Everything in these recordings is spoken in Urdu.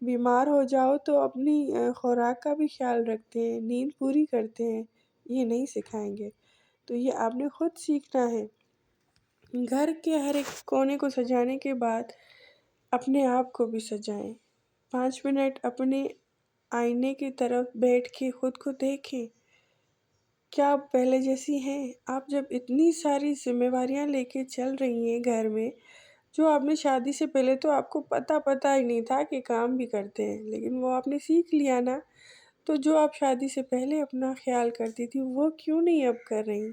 بیمار ہو جاؤ تو اپنی خوراک کا بھی خیال رکھتے ہیں، نیند پوری کرتے ہیں، یہ نہیں سکھائیں گے۔ تو یہ آپ نے خود سیکھنا ہے۔ گھر کے ہر ایک کونے کو سجانے کے بعد اپنے آپ کو بھی سجائیں۔ 5 منٹ اپنے آئینے کی طرف بیٹھ کے خود کو دیکھیں، کیا آپ پہلے جیسی ہیں؟ آپ جب اتنی ساری ذمہ داریاں لے کے چل رہی ہیں گھر میں، جو آپ نے شادی سے پہلے تو آپ کو پتہ ہی نہیں تھا کہ کام بھی کرتے ہیں، لیکن وہ آپ نے سیکھ لیا نا۔ تو جو آپ شادی سے پہلے اپنا خیال کرتی تھی وہ کیوں نہیں اب کر رہی؟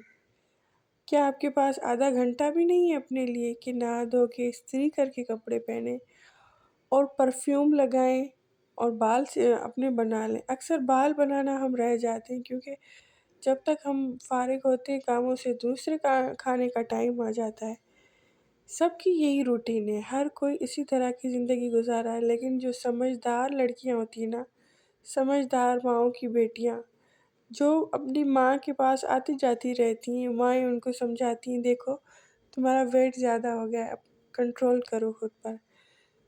کیا آپ کے پاس آدھا گھنٹہ بھی نہیں ہے اپنے لیے کہ نہا دھو کے استری کر کے کپڑے پہنیں اور پرفیوم لگائیں اور بال سے اپنے بنا لیں؟ اکثر بال بنانا ہم رہ جاتے ہیں، کیونکہ جب تک ہم فارغ ہوتے ہیں کاموں سے دوسرے کھانے کا ٹائم آ جاتا ہے۔ سب کی یہی روٹین ہے، ہر کوئی اسی طرح کی زندگی گزارا ہے، لیکن جو سمجھدار لڑکیاں ہوتی ہیں نا، سمجھدار ماؤں کی بیٹیاں، جو اپنی ماں کے پاس آتی جاتی رہتی ہیں، مائیں ان کو سمجھاتی ہیں، دیکھو تمہارا ویٹ زیادہ ہو گیا ہے، اب کنٹرول کرو خود پر،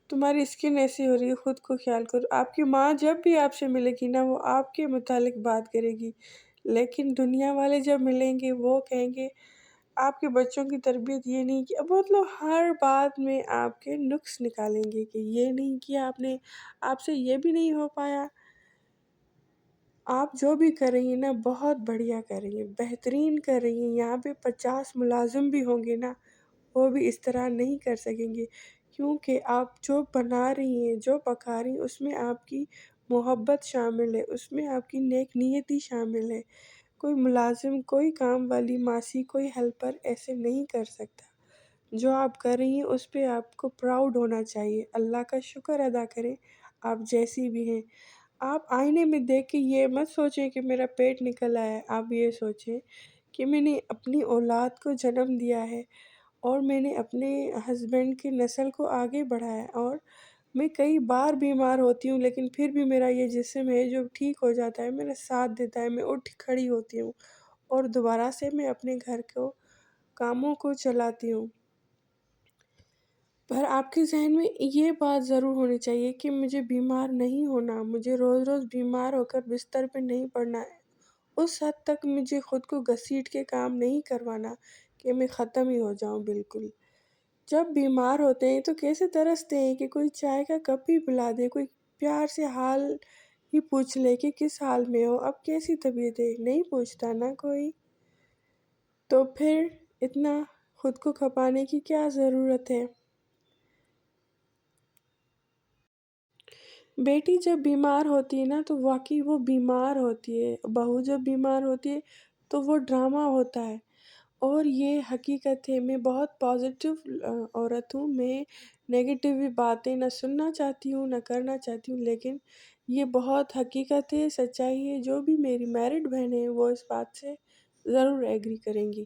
تمہاری اسکن ایسی ہو رہی ہے، خود کو خیال کرو۔ آپ کی ماں جب بھی آپ سے ملے گی نا، وہ آپ کے متعلق بات کرے گی، لیکن دنیا والے جب ملیں گے وہ کہیں گے آپ کے بچوں کی تربیت یہ نہیں کی۔ اب مطلب ہر بات میں آپ کے نقص نکالیں گے کہ یہ نہیں کیا آپ نے، آپ سے یہ بھی نہیں ہو پایا۔ آپ جو بھی کر رہی ہیں نا بہت بڑھیا کر رہی ہیں، بہترین کر رہی ہیں۔ یہاں پہ 50 ملازم بھی ہوں گے نا، وہ بھی اس طرح نہیں کر سکیں گے، کیونکہ آپ جو بنا رہی ہیں، جو پکا رہی ہیں، اس میں آپ کی محبت شامل ہے، اس میں آپ کی نیک نیتی شامل ہے۔ کوئی ملازم، کوئی کام والی ماسی، کوئی ہیلپر ایسے نہیں کر سکتا۔ جو آپ کر رہی ہیں اس پہ آپ کو پراؤڈ ہونا چاہیے، اللہ کا شکر ادا کریں آپ جیسی بھی ہیں۔ آپ آئینے میں دیکھ کے یہ مت سوچیں کہ میرا پیٹ نکل آیا ہے، آپ یہ سوچیں کہ میں نے اپنی اولاد کو جنم دیا ہے اور میں نے اپنے ہسبینڈ کی نسل کو آگے بڑھایا ہے، اور میں کئی بار بیمار ہوتی ہوں لیکن پھر بھی میرا یہ جسم ہے جو ٹھیک ہو جاتا ہے، میرا ساتھ دیتا ہے، میں اٹھ کھڑی ہوتی ہوں اور دوبارہ سے میں اپنے گھر کو کاموں کو چلاتی ہوں۔ پر آپ کے ذہن میں یہ بات ضرور ہونی چاہیے کہ مجھے بیمار نہیں ہونا، مجھے روز روز بیمار ہو کر بستر پہ نہیں پڑنا ہے، اس حد تک مجھے خود کو گھسیٹ کے کام نہیں کروانا کہ میں ختم ہی ہو جاؤں بالکل۔ جب بیمار ہوتے ہیں تو کیسے ترستے ہیں کہ کوئی چائے کا کپ ہی پلا دے، کوئی پیار سے حال ہی پوچھ لے کہ کس حال میں ہو، اب کیسی طبیعت ہے، نہیں پوچھتا نا کوئی۔ تو پھر اتنا خود کو کھپانے کی کیا ضرورت ہے؟ بیٹی جب بیمار ہوتی ہے نا تو واقعی وہ بیمار ہوتی ہے، بہو جب بیمار ہوتی ہے تو وہ ڈرامہ ہوتا ہے، اور یہ حقیقت ہے۔ میں بہت پازیٹیو عورت ہوں، میں نگیٹیو باتیں نہ سننا چاہتی ہوں نہ کرنا چاہتی ہوں، لیکن یہ بہت حقیقت ہے، سچائی ہے۔ جو بھی میری میرڈ بہنیں ہیں وہ اس بات سے ضرور ایگری کریں گی۔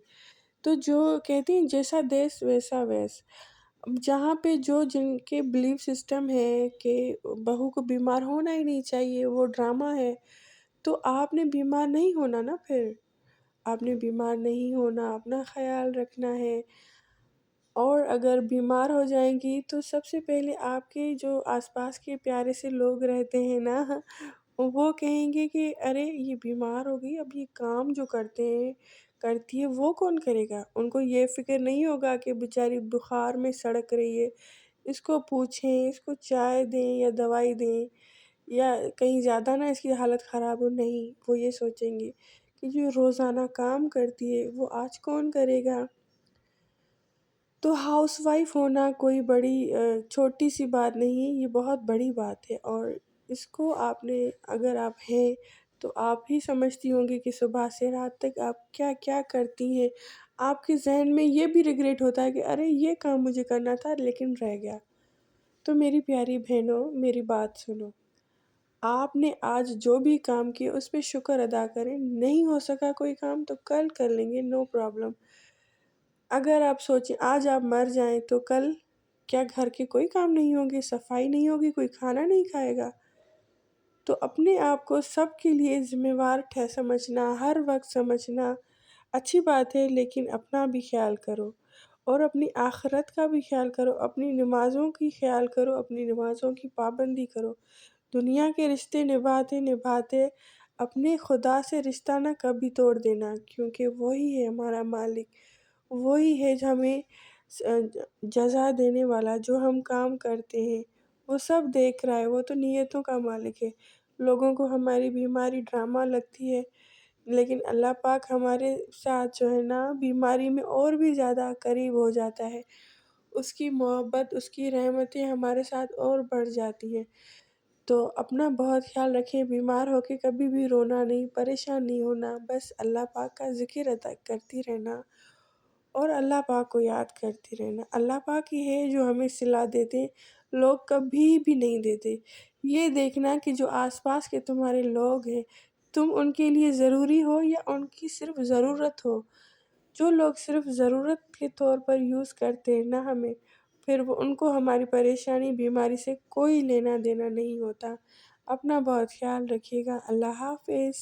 تو جو کہتے ہیں جیسا دیس ویسا ویس، جہاں پہ جو جن کے بلیف سسٹم ہے کہ بہو کو بیمار ہونا ہی نہیں چاہیے، وہ ڈرامہ ہے، تو آپ نے بیمار نہیں ہونا نا، پھر آپ نے بیمار نہیں ہونا، اپنا خیال رکھنا ہے۔ اور اگر بیمار ہو جائیں گی تو سب سے پہلے آپ کے جو آس پاس کے پیارے سے لوگ رہتے ہیں نا، وہ کہیں گے کہ ارے یہ بیمار ہو گئی، اب یہ کام جو کرتی ہے وہ کون کرے گا؟ ان کو یہ فکر نہیں ہوگا کہ بیچاری بخار میں سڑک رہی ہے، اس کو پوچھیں، اس کو چائے دیں یا دوائی دیں، یا کہیں زیادہ نہ اس کی حالت خراب ہو۔ نہیں، وہ یہ سوچیں گے کہ جو روزانہ کام کرتی ہے وہ آج کون کرے گا؟ تو ہاؤس وائف ہونا کوئی بڑی چھوٹی سی بات نہیں ہے، یہ بہت بڑی بات ہے، اور اس کو آپ نے، اگر آپ ہیں تو آپ ہی سمجھتی ہوں گی کہ صبح سے رات تک آپ کیا کیا کرتی ہیں۔ آپ کے ذہن میں یہ بھی ریگریٹ ہوتا ہے کہ ارے یہ کام مجھے کرنا تھا لیکن رہ گیا۔ تو میری پیاری بہنوں، میری بات سنو، آپ نے آج جو بھی کام کیا اس پہ شکر ادا کریں، نہیں ہو سکا کوئی کام تو کل کر لیں گے، نو پرابلم۔ اگر آپ سوچیں آج آپ مر جائیں تو کل کیا گھر کے کوئی کام نہیں ہوں گے، صفائی نہیں ہوگی، کوئی کھانا نہیں کھائے گا؟ تو اپنے آپ کو سب کے لیے ذمہ وار سمجھنا، ہر وقت سمجھنا اچھی بات ہے، لیکن اپنا بھی خیال کرو اور اپنی آخرت کا بھی خیال کرو، اپنی نمازوں کی خیال کرو، اپنی نمازوں کی پابندی کرو۔ دنیا کے رشتے نبھاتے نبھاتے اپنے خدا سے رشتہ نہ کبھی توڑ دینا، کیونکہ وہی ہے ہمارا مالک، وہی ہے جو ہمیں جزا دینے والا۔ جو ہم کام کرتے ہیں وہ سب دیکھ رہا ہے، وہ تو نیتوں کا مالک ہے۔ لوگوں کو ہماری بیماری ڈرامہ لگتی ہے، لیکن اللہ پاک ہمارے ساتھ جو ہے نا بیماری میں اور بھی زیادہ قریب ہو جاتا ہے۔ اس کی محبت، اس کی رحمتیں ہمارے ساتھ اور بڑھ جاتی ہیں۔ تو اپنا بہت خیال رکھیں، بیمار ہو کے کبھی بھی رونا نہیں، پریشان نہیں ہونا، بس اللہ پاک کا ذکر ادا کرتی رہنا اور اللہ پاک کو یاد کرتی رہنا۔ اللہ پاک ہی ہے جو ہمیں صلہ دیتے، لوگ کبھی بھی نہیں دیتے۔ یہ دیکھنا کہ جو آس پاس کے تمہارے لوگ ہیں، تم ان کے لیے ضروری ہو یا ان کی صرف ضرورت ہو۔ جو لوگ صرف ضرورت کے طور پر یوز کرتے ہیں نا ہمیں، پھر وہ ان کو ہماری پریشانی بیماری سے کوئی لینا دینا نہیں ہوتا۔ اپنا بہت خیال رکھیے گا۔ اللہ حافظ۔